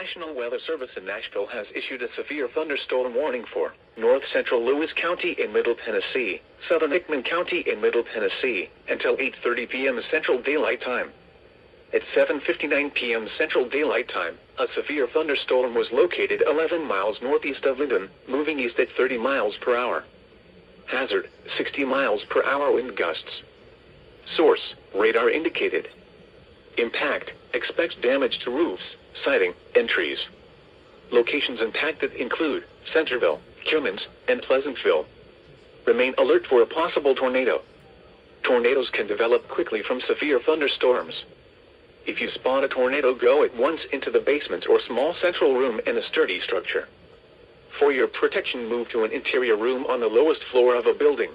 National Weather Service in Nashville has issued a severe thunderstorm warning for north central Lewis County in Middle Tennessee, southern Hickman County in Middle Tennessee, until 8:30 p.m. Central Daylight Time. At 7:59 p.m. Central Daylight Time, a severe thunderstorm was located 11 miles northeast of Linden, moving east at 30 miles per hour. Hazard, 60 miles per hour wind gusts. Source, radar indicated. Impact, expects damage to roofs, siding, and trees. Locations impacted include Centerville, Cummins, and Pleasantville. Remain alert for a possible tornado. Tornadoes can develop quickly from severe thunderstorms. If you spot a tornado, go at once into the basement or small central room in a sturdy structure. For your protection, move to an interior room on the lowest floor of a building.